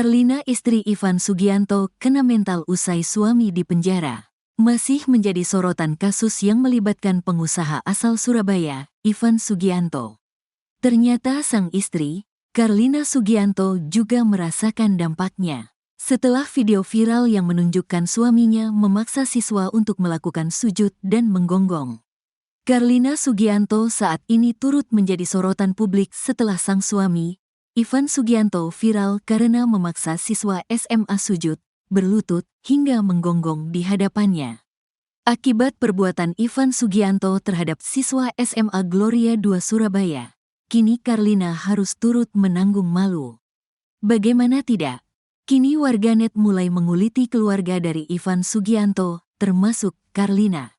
Karlina, istri Ivan Sugianto, kena mental usai suami di penjara. Masih menjadi sorotan kasus yang melibatkan pengusaha asal Surabaya, Ivan Sugianto. Ternyata sang istri, Karlina Sugianto, juga merasakan dampaknya. Setelah video viral yang menunjukkan suaminya memaksa siswa untuk melakukan sujud dan menggonggong. Karlina Sugianto saat ini turut menjadi sorotan publik setelah sang suami, Ivan Sugianto, viral karena memaksa siswa SMA sujud, berlutut, hingga menggonggong di hadapannya. Akibat perbuatan Ivan Sugianto terhadap siswa SMA Gloria II Surabaya, kini Karlina harus turut menanggung malu. Bagaimana tidak? Kini warganet mulai menguliti keluarga dari Ivan Sugianto, termasuk Karlina.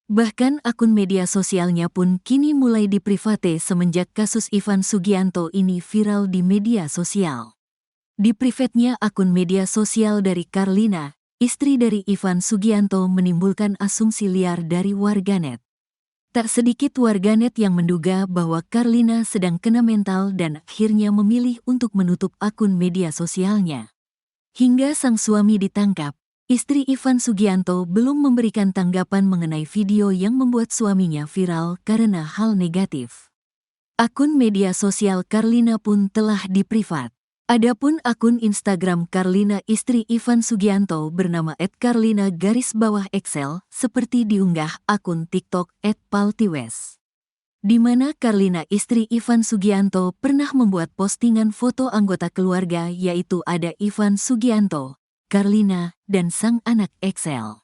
Bahkan akun media sosialnya pun kini mulai diprivate semenjak kasus Ivan Sugianto ini viral di media sosial. Di privatnya akun media sosial dari Karlina, istri dari Ivan Sugianto, menimbulkan asumsi liar dari warganet. Tak sedikit warganet yang menduga bahwa Karlina sedang kena mental dan akhirnya memilih untuk menutup akun media sosialnya. Hingga sang suami ditangkap, istri Ivan Sugianto belum memberikan tanggapan mengenai video yang membuat suaminya viral karena hal negatif. Akun media sosial Karlina pun telah diprivat. Adapun akun Instagram Karlina, istri Ivan Sugianto, bernama @karlina_excel, seperti diunggah akun TikTok @paltiwes. Di mana Karlina, istri Ivan Sugianto, pernah membuat postingan foto anggota keluarga, yaitu ada Ivan Sugianto, Karlina, dan sang anak Excel.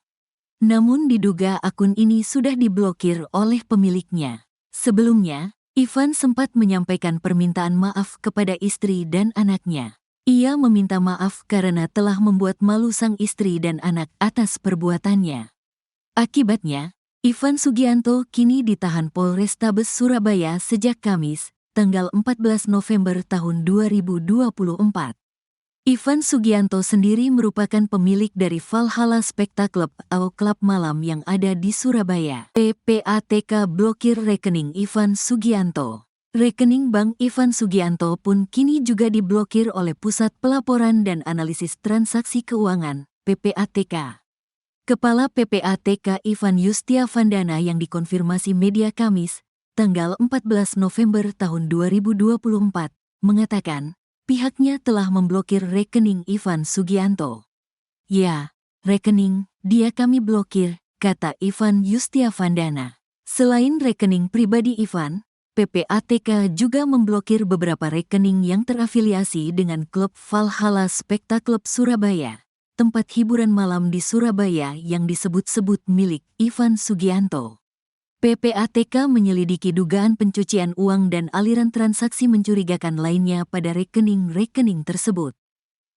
Namun diduga akun ini sudah diblokir oleh pemiliknya. Sebelumnya, Ivan sempat menyampaikan permintaan maaf kepada istri dan anaknya. Ia meminta maaf karena telah membuat malu sang istri dan anak atas perbuatannya. Akibatnya, Ivan Sugianto kini ditahan Polrestabes Surabaya sejak Kamis, tanggal 14 November tahun 2024. Ivan Sugianto sendiri merupakan pemilik dari Valhalla Spectacle atau klub malam yang ada di Surabaya. PPATK blokir rekening Ivan Sugianto. Rekening Bank Ivan Sugianto pun kini juga diblokir oleh Pusat Pelaporan dan Analisis Transaksi Keuangan, PPATK. Kepala PPATK Ivan Yustiavandana yang dikonfirmasi media Kamis, tanggal 14 November tahun 2024, mengatakan pihaknya telah memblokir rekening Ivan Sugianto. Ya, rekening dia kami blokir, kata Ivan Yustiavandana. Selain rekening pribadi Ivan, PPATK juga memblokir beberapa rekening yang terafiliasi dengan klub Valhalla Spectacle Surabaya, tempat hiburan malam di Surabaya yang disebut-sebut milik Ivan Sugianto. PPATK menyelidiki dugaan pencucian uang dan aliran transaksi mencurigakan lainnya pada rekening-rekening tersebut.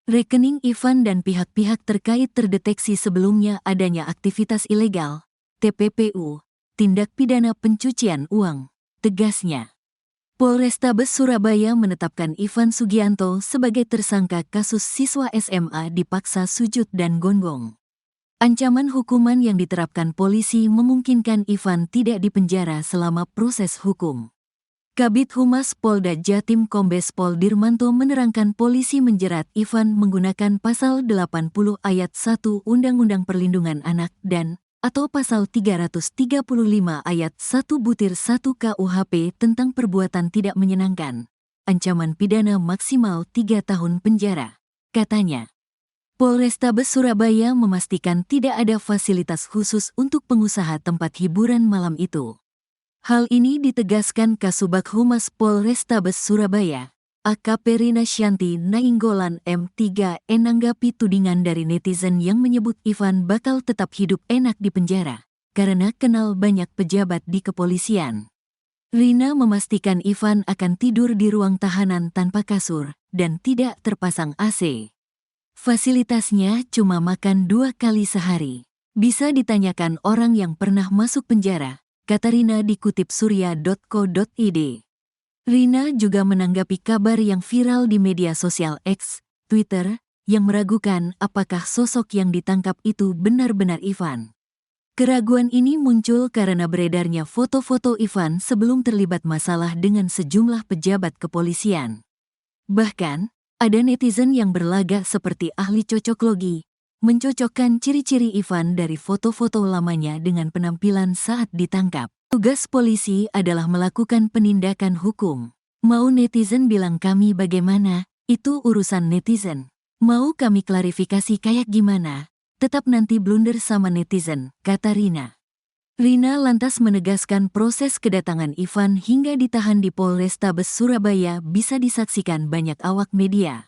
Rekening Ivan dan pihak-pihak terkait terdeteksi sebelumnya adanya aktivitas ilegal, TPPU, tindak pidana pencucian uang, tegasnya. Polrestabes Surabaya menetapkan Ivan Sugianto sebagai tersangka kasus siswa SMA dipaksa sujud dan gonggong. Ancaman hukuman yang diterapkan polisi memungkinkan Ivan tidak dipenjara selama proses hukum. Kabid Humas Polda Jatim Kombes Pol Dirmanto menerangkan polisi menjerat Ivan menggunakan pasal 80 ayat 1 Undang-Undang Perlindungan Anak dan atau pasal 335 ayat 1-1 KUHP tentang perbuatan tidak menyenangkan. Ancaman pidana maksimal 3 tahun penjara, katanya. Polrestabes Surabaya memastikan tidak ada fasilitas khusus untuk pengusaha tempat hiburan malam itu. Hal ini ditegaskan Kasubag Humas Polrestabes Surabaya, AKP Rina Syanti Nainggolan M3, menanggapi tudingan dari netizen yang menyebut Ivan bakal tetap hidup enak di penjara karena kenal banyak pejabat di kepolisian. Rina memastikan Ivan akan tidur di ruang tahanan tanpa kasur dan tidak terpasang AC. Fasilitasnya cuma makan 2 kali sehari. Bisa ditanyakan orang yang pernah masuk penjara, kata Rina dikutip surya.co.id. Rina juga menanggapi kabar yang viral di media sosial X, Twitter, yang meragukan apakah sosok yang ditangkap itu benar-benar Ivan. Keraguan ini muncul karena beredarnya foto-foto Ivan sebelum terlibat masalah dengan sejumlah pejabat kepolisian. Bahkan, Ada netizen yang berlagak seperti ahli cocoklogi, mencocokkan ciri-ciri Ivan dari foto-foto lamanya dengan penampilan saat ditangkap. Tugas polisi adalah melakukan penindakan hukum. Mau netizen bilang kami bagaimana, itu urusan netizen. Mau kami klarifikasi kayak gimana, tetap nanti blunder sama netizen, kata Rina. Rina lantas menegaskan proses kedatangan Ivan hingga ditahan di Polrestabes Surabaya bisa disaksikan banyak awak media.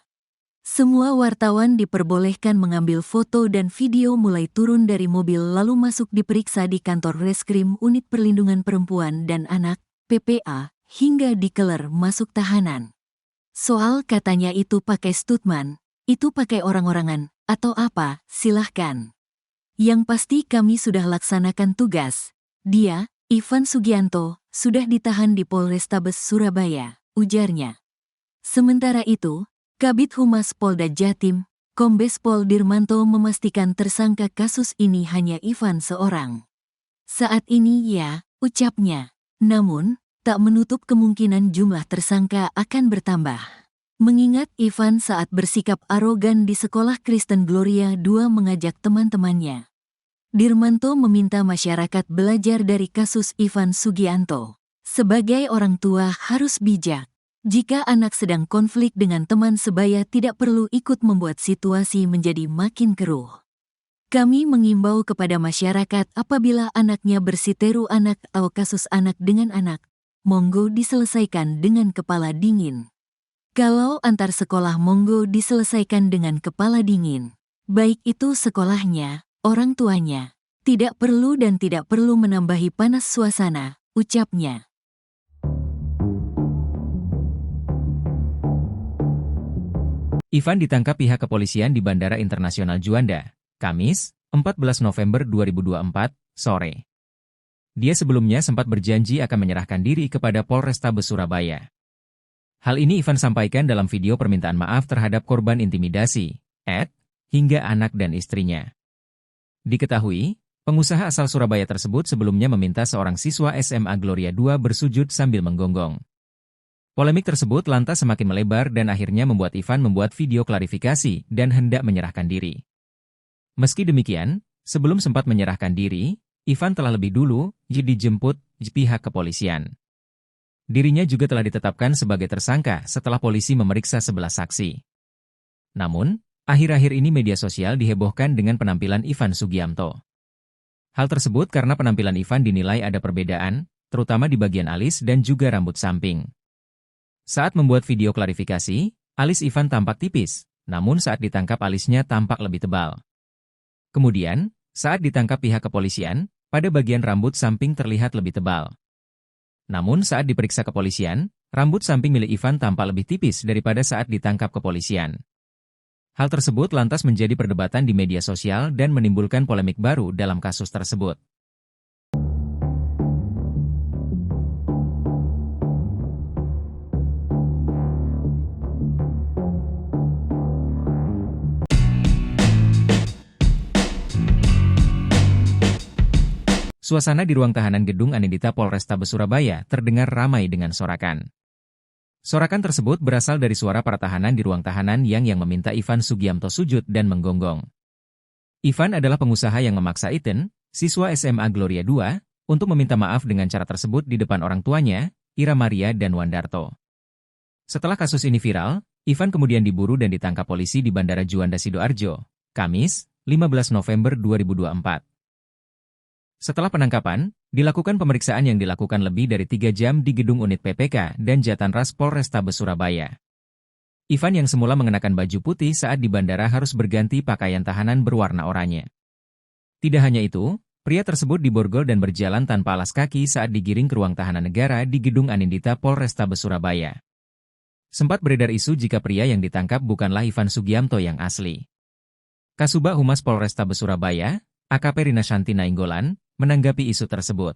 Semua wartawan diperbolehkan mengambil foto dan video mulai turun dari mobil lalu masuk diperiksa di kantor Reskrim Unit Perlindungan Perempuan dan Anak, PPA, hingga dikeler masuk tahanan. Soal katanya itu pakai stuntman, itu pakai orang-orangan, atau apa, silahkan. Yang pasti kami sudah laksanakan tugas. Dia, Ivan Sugianto, sudah ditahan di Polrestabes Surabaya, ujarnya. Sementara itu, Kabid Humas Polda Jatim, Kombes Pol Dirmanto memastikan tersangka kasus ini hanya Ivan seorang. Saat ini ya, ucapnya. Namun, tak menutup kemungkinan jumlah tersangka akan bertambah. Mengingat Ivan saat bersikap arogan di sekolah Kristen Gloria II mengajak teman-temannya. Dirmanto meminta masyarakat belajar dari kasus Ivan Sugianto. Sebagai orang tua harus bijak. Jika anak sedang konflik dengan teman sebaya tidak perlu ikut membuat situasi menjadi makin keruh. Kami mengimbau kepada masyarakat apabila anaknya bersiteru anak atau kasus anak dengan anak, monggo diselesaikan dengan kepala dingin. Kalau antar sekolah monggo diselesaikan dengan kepala dingin. Baik itu sekolahnya, orang tuanya. Tidak perlu dan tidak perlu menambahi panas suasana, ucapnya. Ivan ditangkap pihak kepolisian di Bandara Internasional Juanda, Kamis, 14 November 2024, sore. Dia sebelumnya sempat berjanji akan menyerahkan diri kepada Polrestabes Surabaya. Hal ini Ivan sampaikan dalam video permintaan maaf terhadap korban intimidasi, hingga anak dan istrinya. Diketahui, pengusaha asal Surabaya tersebut sebelumnya meminta seorang siswa SMA Gloria II bersujud sambil menggonggong. Polemik tersebut lantas semakin melebar dan akhirnya membuat Ivan membuat video klarifikasi dan hendak menyerahkan diri. Meski demikian, sebelum sempat menyerahkan diri, Ivan telah lebih dulu dijemput pihak kepolisian. Dirinya juga telah ditetapkan sebagai tersangka setelah polisi memeriksa 11 saksi. Namun, akhir-akhir ini media sosial dihebohkan dengan penampilan Ivan Sugianto. Hal tersebut karena penampilan Ivan dinilai ada perbedaan, terutama di bagian alis dan juga rambut samping. Saat membuat video klarifikasi, alis Ivan tampak tipis, namun saat ditangkap alisnya tampak lebih tebal. Kemudian, saat ditangkap pihak kepolisian, pada bagian rambut samping terlihat lebih tebal. Namun saat diperiksa kepolisian, rambut samping milik Ivan tampak lebih tipis daripada saat ditangkap kepolisian. Hal tersebut lantas menjadi perdebatan di media sosial dan menimbulkan polemik baru dalam kasus tersebut. Suasana di ruang tahanan Gedung Anindita Polrestabes Surabaya terdengar ramai dengan sorakan. Sorakan tersebut berasal dari suara para tahanan di ruang tahanan yang meminta Ivan Sugianto sujud dan menggonggong. Ivan adalah pengusaha yang memaksa Iten, siswa SMA Gloria II, untuk meminta maaf dengan cara tersebut di depan orang tuanya, Ira Maria dan Wandarto. Setelah kasus ini viral, Ivan kemudian diburu dan ditangkap polisi di Bandara Juanda Sidoarjo, Kamis, 15 November 2024. Setelah penangkapan, dilakukan pemeriksaan yang dilakukan lebih dari 3 jam di gedung unit PPK dan Jatanras Polrestabes Surabaya. Ivan yang semula mengenakan baju putih saat di bandara harus berganti pakaian tahanan berwarna oranye. Tidak hanya itu, pria tersebut diborgol dan berjalan tanpa alas kaki saat digiring ke ruang tahanan negara di Gedung Anindita Polrestabes Surabaya. Sempat beredar isu jika pria yang ditangkap bukanlah Ivan Sugianto yang asli. Kasubag Humas Polrestabes Surabaya, AKP Rina Shanti Nainggolan, menanggapi isu tersebut.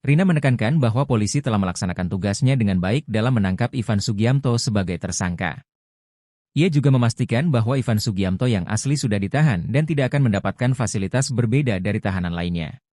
Rina menekankan bahwa polisi telah melaksanakan tugasnya dengan baik dalam menangkap Ivan Sugianto sebagai tersangka. Ia juga memastikan bahwa Ivan Sugianto yang asli sudah ditahan dan tidak akan mendapatkan fasilitas berbeda dari tahanan lainnya.